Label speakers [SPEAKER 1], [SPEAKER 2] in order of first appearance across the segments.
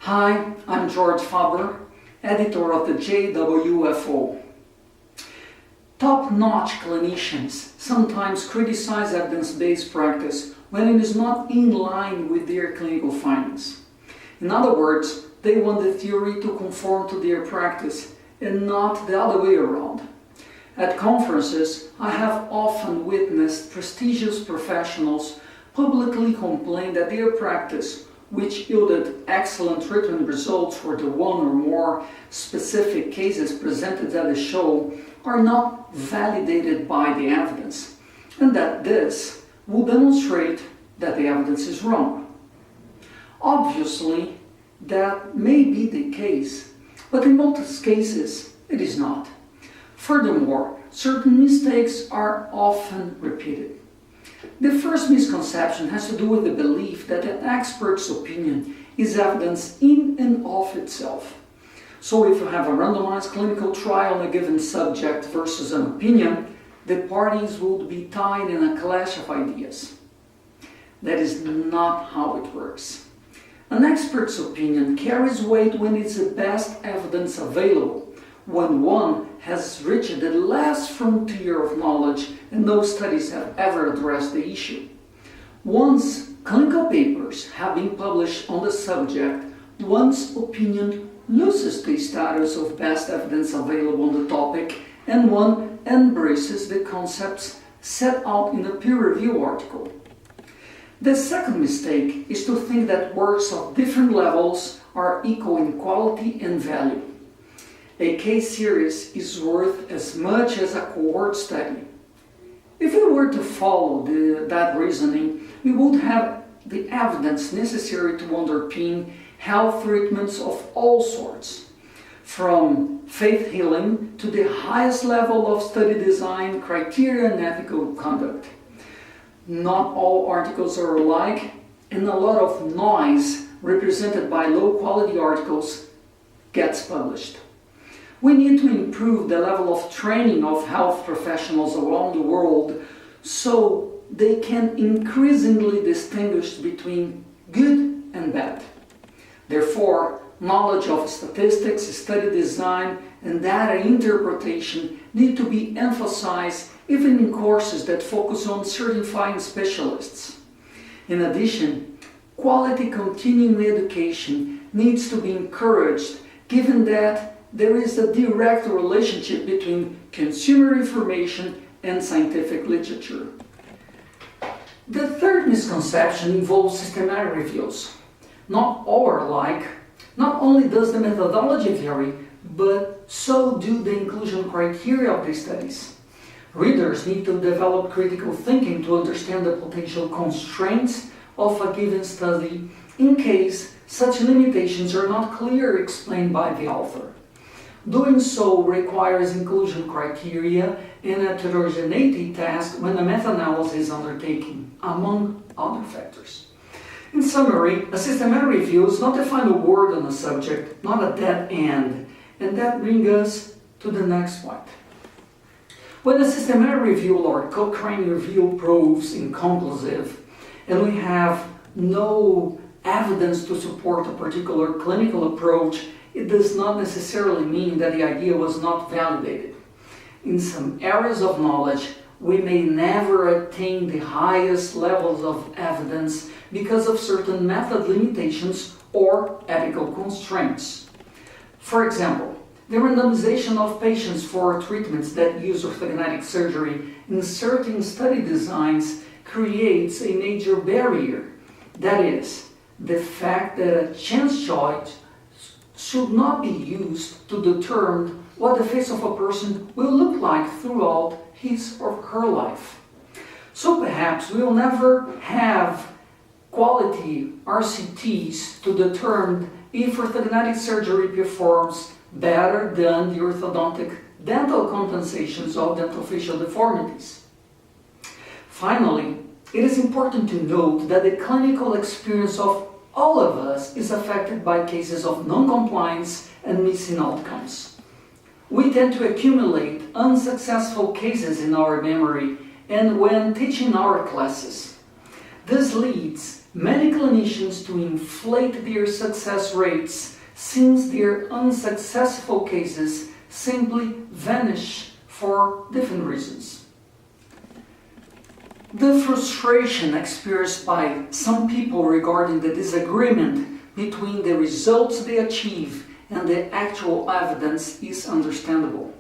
[SPEAKER 1] Hi, I'm George Faber, editor of the JWFO. Top-notch clinicians sometimes criticize evidence-based practice when it is not in line with their clinical findings. In other words, they want the theory to conform to their practice and not the other way around. At conferences, I have often witnessed prestigious professionals publicly complain that their practice, which yielded excellent treatment results for the one or more specific cases presented at the show, are not validated by the evidence, and that this will demonstrate that the evidence is wrong. Obviously, that may be the case, but in most cases, it is not. Furthermore, certain mistakes are often repeated. The first misconception has to do with the belief that an expert's opinion is evidence in and of itself. So if you have a randomized clinical trial on a given subject versus an opinion, the parties would be tied in a clash of ideas. That is not how it works. An expert's opinion carries weight when it's the best evidence available, when one has reached the last frontier of knowledge and no studies have ever addressed the issue. Once clinical papers have been published on the subject, one's opinion loses the status of best evidence available on the topic, and one embraces the concepts set out in a peer-reviewed article. The second mistake is to think that works of different levels are equal in quality and value. A case series is worth as much as a cohort study. If we were to follow that reasoning, we would have the evidence necessary to underpin health treatments of all sorts, from faith healing to the highest level of study design, criteria, and ethical conduct. Not all articles are alike, and a lot of noise represented by low-quality articles gets published. We need to improve the level of training of health professionals around the world so they can increasingly distinguish between good and bad. Therefore, knowledge of statistics, study design, and data interpretation need to be emphasized even in courses that focus on certifying specialists. In addition, quality continuing education needs to be encouraged, given that there is a direct relationship between consumer information and scientific literature. The third misconception involves systematic reviews. Not all are alike. Not only does the methodology vary, but so do the inclusion criteria of the studies. Readers need to develop critical thinking to understand the potential constraints of a given study in case such limitations are not clearly explained by the author. Doing so requires inclusion criteria and a heterogeneity test when a meta-analysis is undertaken, among other factors. In summary, a systematic review is not a final word on a subject, not a dead end, and that brings us to the next point. When a systematic review or Cochrane review proves inconclusive, and we have no evidence to support a particular clinical approach, it does not necessarily mean that the idea was not validated. In some areas of knowledge, we may never attain the highest levels of evidence because of certain method limitations or ethical constraints. For example, the randomization of patients for treatments that use orthognathic surgery in certain study designs creates a major barrier. That is, the fact that a chance choice should not be used to determine what the face of a person will look like throughout his or her life. So perhaps we will never have quality RCTs to determine if orthognathic surgery performs better than the orthodontic dental compensations of dental-facial deformities. Finally, it is important to note that the clinical experience of all of us is affected by cases of non-compliance and missing outcomes. We tend to accumulate unsuccessful cases in our memory and when teaching our classes. This leads many clinicians to inflate their success rates, since their unsuccessful cases simply vanish for different reasons. The frustration experienced by some people regarding the disagreement between the results they achieve and the actual evidence is understandable.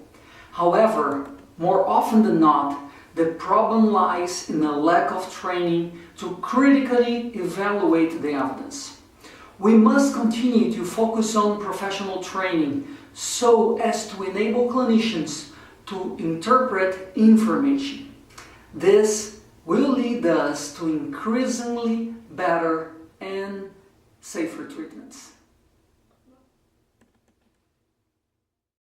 [SPEAKER 1] However, more often than not, the problem lies in a lack of training to critically evaluate the evidence. We must continue to focus on professional training so as to enable clinicians to interpret information. This will lead us to increasingly better and safer treatments.